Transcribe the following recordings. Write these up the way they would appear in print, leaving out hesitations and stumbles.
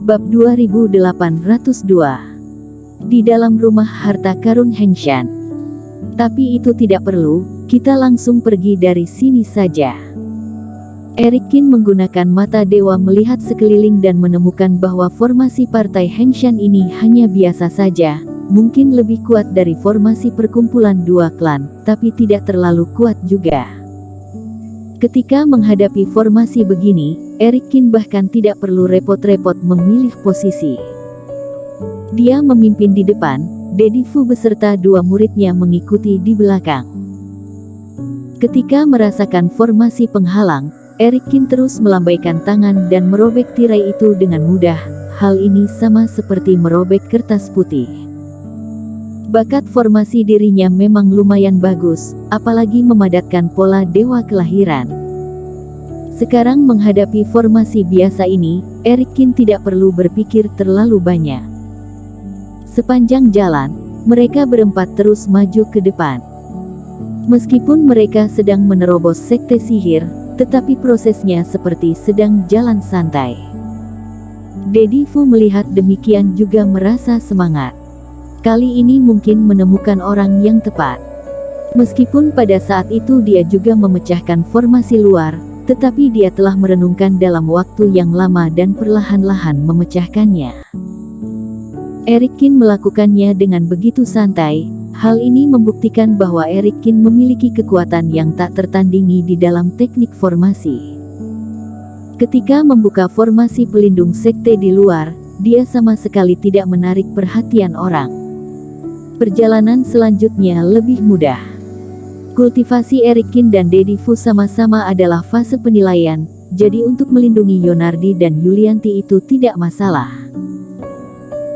Bab 2802. Di dalam rumah harta karun Heng Shan. Tapi itu tidak perlu, kita langsung pergi dari sini saja. Eric Qin menggunakan mata dewa melihat sekeliling dan menemukan bahwa formasi partai Heng Shan ini hanya biasa saja, mungkin lebih kuat dari formasi perkumpulan dua klan, tapi tidak terlalu kuat juga. Ketika menghadapi formasi begini, Eric Qin bahkan tidak perlu repot-repot memilih posisi. Dia memimpin di depan, Dedi Fu beserta dua muridnya mengikuti di belakang. Ketika merasakan formasi penghalang, Eric Qin terus melambaikan tangan dan merobek tirai itu dengan mudah. Hal ini sama seperti merobek kertas putih. Bakat formasi dirinya memang lumayan bagus, apalagi memadatkan pola dewa kelahiran. Sekarang menghadapi formasi biasa ini, Eric Qin tidak perlu berpikir terlalu banyak. Sepanjang jalan, mereka berempat terus maju ke depan. Meskipun mereka sedang menerobos sekte sihir, tetapi prosesnya seperti sedang jalan santai. Dedi Fu melihat demikian juga merasa semangat. Kali ini mungkin menemukan orang yang tepat. Meskipun pada saat itu dia juga memecahkan formasi luar, tetapi dia telah merenungkan dalam waktu yang lama dan perlahan-lahan memecahkannya. Eric Qin melakukannya dengan begitu santai. Hal ini membuktikan bahwa Eric Qin memiliki kekuatan yang tak tertandingi di dalam teknik formasi. Ketika membuka formasi pelindung sekte di luar, dia sama sekali tidak menarik perhatian orang. Perjalanan selanjutnya lebih mudah. Kultivasi Eric Qin dan Dedi Fu sama-sama adalah fase penilaian, jadi untuk melindungi Yonardi dan Yulianti itu tidak masalah.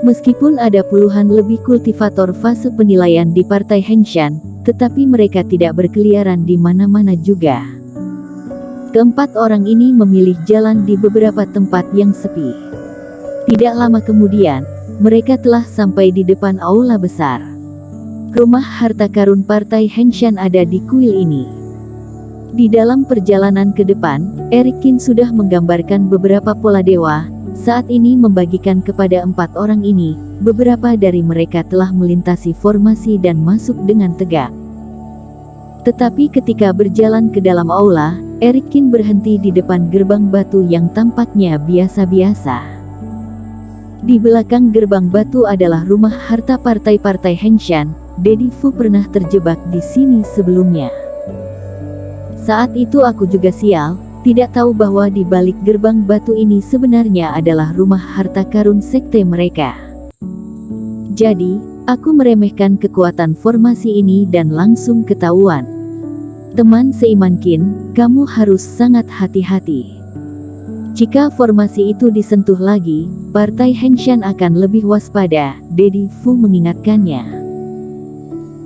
Meskipun ada puluhan lebih kultivator fase penilaian di partai Heng Shan, tetapi mereka tidak berkeliaran di mana-mana juga. Keempat orang ini memilih jalan di beberapa tempat yang sepi. Tidak lama kemudian, mereka telah sampai di depan aula besar. Rumah harta karun partai Heng Shan ada di kuil ini. Di dalam perjalanan ke depan, Eric Qin sudah menggambarkan beberapa pola dewa. Saat ini membagikan kepada empat orang ini, beberapa dari mereka telah melintasi formasi dan masuk dengan tegak. Tetapi ketika berjalan ke dalam aula, Eric Qin berhenti di depan gerbang batu yang tampaknya biasa-biasa. Di belakang gerbang batu adalah rumah harta partai-partai Heng Shan. Dedi Fu pernah terjebak di sini sebelumnya. Saat itu aku juga sial, tidak tahu bahwa di balik gerbang batu ini sebenarnya adalah rumah harta karun sekte mereka. Jadi, aku meremehkan kekuatan formasi ini dan langsung ketahuan. Teman seiman Qin, kamu harus sangat hati-hati. Jika formasi itu disentuh lagi, partai Heng Shan akan lebih waspada, Dedi Fu mengingatkannya.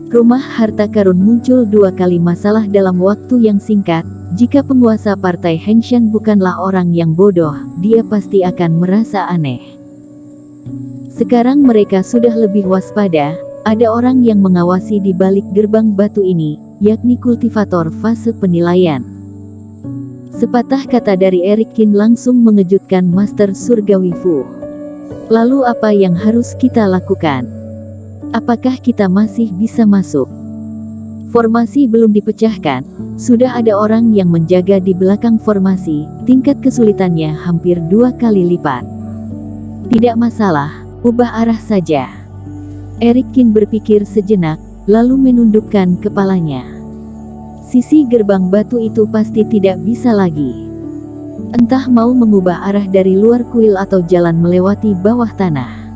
Rumah harta karun muncul dua kali masalah dalam waktu yang singkat. Jika penguasa partai Heng Shan bukanlah orang yang bodoh, dia pasti akan merasa aneh. Sekarang mereka sudah lebih waspada, ada orang yang mengawasi di balik gerbang batu ini, yakni kultivator fase penilaian. Sepatah kata dari Eric Qin langsung mengejutkan Master Surgawi Fu. Lalu apa yang harus kita lakukan? Apakah kita masih bisa masuk? Formasi belum dipecahkan, sudah ada orang yang menjaga di belakang formasi, tingkat kesulitannya hampir 2 kali lipat. Tidak masalah, ubah arah saja. Eric Qin berpikir sejenak, lalu menundukkan kepalanya. Sisi gerbang batu itu pasti tidak bisa lagi. Entah mau mengubah arah dari luar kuil atau jalan melewati bawah tanah.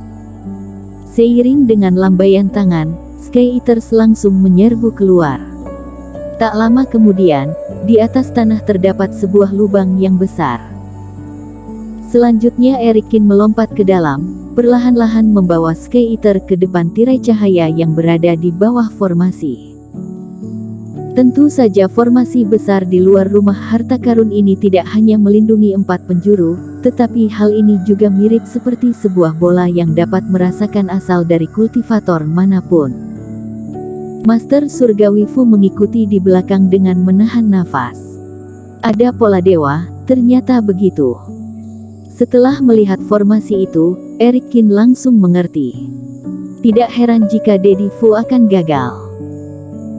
Seiring dengan lambaian tangan, Sky Eaters langsung menyerbu keluar. Tak lama kemudian, di atas tanah terdapat sebuah lubang yang besar. Selanjutnya Eric Qin melompat ke dalam, perlahan-lahan membawa Sky Eater ke depan tirai cahaya yang berada di bawah formasi. Tentu saja formasi besar di luar rumah harta karun ini tidak hanya melindungi 4 penjuru, tetapi hal ini juga mirip seperti sebuah bola yang dapat merasakan asal dari kultivator manapun. Master Surgawi Fu mengikuti di belakang dengan menahan nafas. Ada pola dewa, ternyata begitu. Setelah melihat formasi itu, Eric Kin langsung mengerti. Tidak heran jika Daddy Fu akan gagal.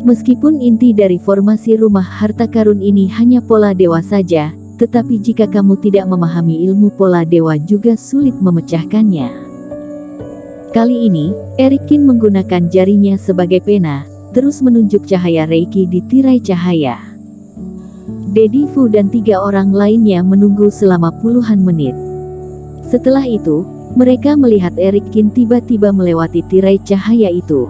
Meskipun inti dari formasi rumah harta karun ini hanya pola dewa saja, tetapi jika kamu tidak memahami ilmu pola dewa juga sulit memecahkannya. Kali ini, Eric Kin menggunakan jarinya sebagai pena, terus menunjuk cahaya Reiki di tirai cahaya. Daddy Fu dan 3 orang lainnya menunggu selama puluhan menit. Setelah itu, mereka melihat Eric Kin tiba-tiba melewati tirai cahaya itu.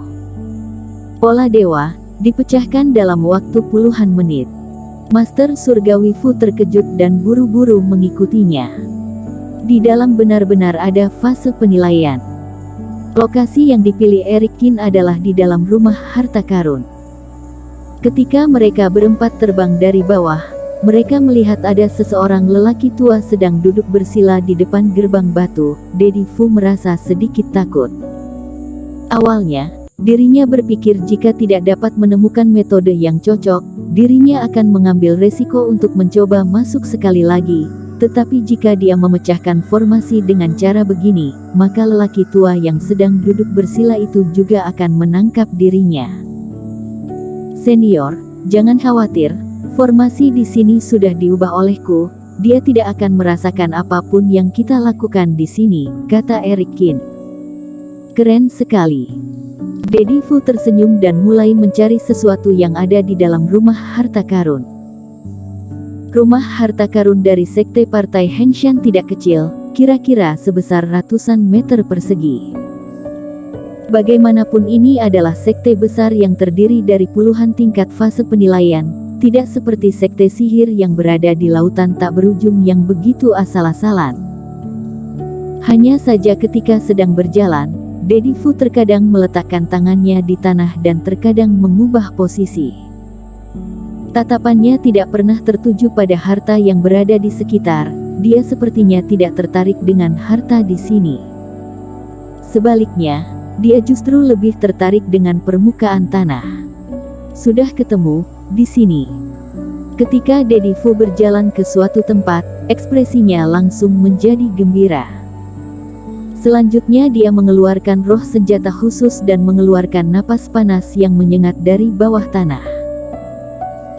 Pola dewa dipecahkan dalam waktu puluhan menit. Master Surgawi Fu terkejut dan buru-buru mengikutinya. Di dalam benar-benar ada fase penilaian. Lokasi yang dipilih Eric Kin adalah di dalam rumah harta karun. Ketika mereka berempat terbang dari bawah, mereka melihat ada seseorang lelaki tua sedang duduk bersila di depan gerbang batu. Daddy Fu merasa sedikit takut. Awalnya, dirinya berpikir jika tidak dapat menemukan metode yang cocok, dirinya akan mengambil resiko untuk mencoba masuk sekali lagi. Tetapi jika dia memecahkan formasi dengan cara begini, maka lelaki tua yang sedang duduk bersila itu juga akan menangkap dirinya. Senior, jangan khawatir. Formasi di sini sudah diubah olehku, dia tidak akan merasakan apapun yang kita lakukan di sini, kata Eric Kin. Keren sekali. Daddy Fu tersenyum dan mulai mencari sesuatu yang ada di dalam rumah harta karun. Rumah harta karun dari sekte partai Henshan tidak kecil, kira-kira sebesar ratusan meter persegi. Bagaimanapun ini adalah sekte besar yang terdiri dari puluhan tingkat fase penilaian. Tidak seperti sekte sihir yang berada di lautan tak berujung yang begitu asal-asalan. Hanya saja ketika sedang berjalan, Daddy Fu terkadang meletakkan tangannya di tanah dan terkadang mengubah posisi. Tatapannya tidak pernah tertuju pada harta yang berada di sekitar, dia sepertinya tidak tertarik dengan harta di sini. Sebaliknya, dia justru lebih tertarik dengan permukaan tanah. Sudah ketemu di sini. Ketika Daddy Fu berjalan ke suatu tempat, ekspresinya langsung menjadi gembira. Selanjutnya dia mengeluarkan roh senjata khusus dan mengeluarkan napas panas yang menyengat dari bawah tanah.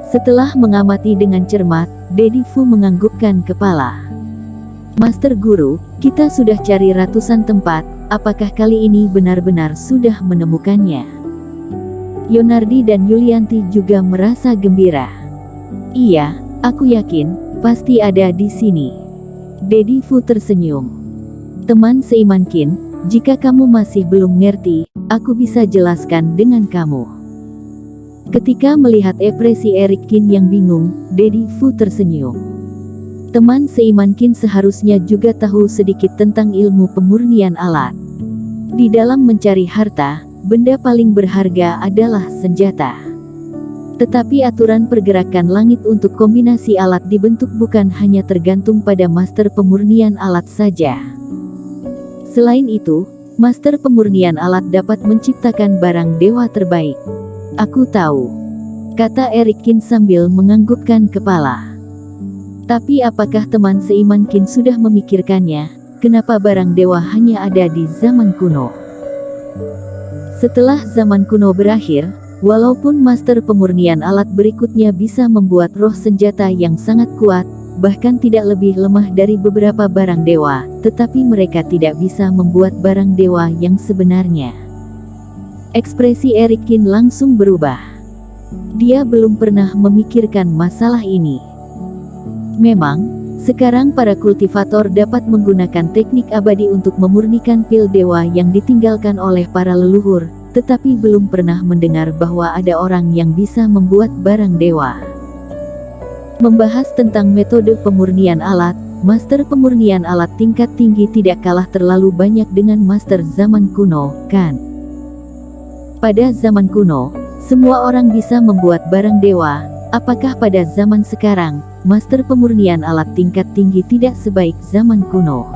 Setelah mengamati dengan cermat, Daddy Fu menganggukkan kepala. Master Guru, kita sudah cari ratusan tempat, apakah kali ini benar-benar sudah menemukannya? Yonardi dan Yulianti juga merasa gembira. Iya, aku yakin, pasti ada di sini. Daddy Fu tersenyum. Teman seiman Kin, jika kamu masih belum ngerti, aku bisa jelaskan dengan kamu. Ketika melihat ekspresi Eric Kin yang bingung, Daddy Fu tersenyum. Teman seiman Kin seharusnya juga tahu sedikit tentang ilmu pemurnian alat. Di dalam mencari harta, benda paling berharga adalah senjata. Tetapi aturan pergerakan langit untuk kombinasi alat dibentuk bukan hanya tergantung pada master pemurnian alat saja. Selain itu, master pemurnian alat dapat menciptakan barang dewa terbaik. Aku tahu, kata Eric Kin sambil menganggukkan kepala. Tapi apakah teman seiman Kin sudah memikirkannya, kenapa barang dewa hanya ada di zaman kuno? Setelah zaman kuno berakhir, walaupun master pemurnian alat berikutnya bisa membuat roh senjata yang sangat kuat, bahkan tidak lebih lemah dari beberapa barang dewa, tetapi mereka tidak bisa membuat barang dewa yang sebenarnya. Ekspresi Eric Kin langsung berubah. Dia belum pernah memikirkan masalah ini. Memang, sekarang para kultivator dapat menggunakan teknik abadi untuk memurnikan pil dewa yang ditinggalkan oleh para leluhur, tetapi belum pernah mendengar bahwa ada orang yang bisa membuat barang dewa. Membahas tentang metode pemurnian alat, master pemurnian alat tingkat tinggi tidak kalah terlalu banyak dengan master zaman kuno, kan? Pada zaman kuno, semua orang bisa membuat barang dewa. Apakah pada zaman sekarang, master pemurnian alat tingkat tinggi tidak sebaik zaman kuno?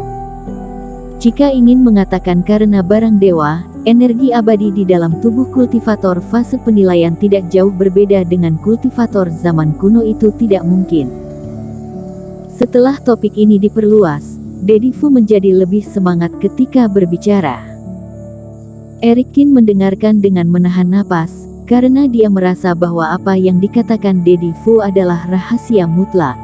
Jika ingin mengatakan karena barang dewa, energi abadi di dalam tubuh kultivator fase penilaian tidak jauh berbeda dengan kultivator zaman kuno itu tidak mungkin. Setelah topik ini diperluas, Daddy Fu menjadi lebih semangat ketika berbicara. Eric Qin mendengarkan dengan menahan napas, karena dia merasa bahwa apa yang dikatakan Daddy Fu adalah rahasia mutlak.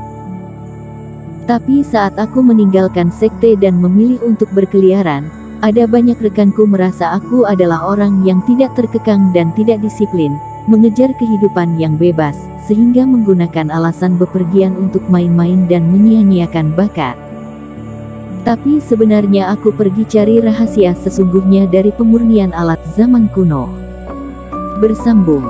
Tapi saat aku meninggalkan sekte dan memilih untuk berkeliaran, ada banyak rekanku merasa aku adalah orang yang tidak terkekang dan tidak disiplin, mengejar kehidupan yang bebas, sehingga menggunakan alasan bepergian untuk main-main dan menyia-nyiakan bakat. Tapi sebenarnya aku pergi cari rahasia sesungguhnya dari pemurnian alat zaman kuno. Bersambung.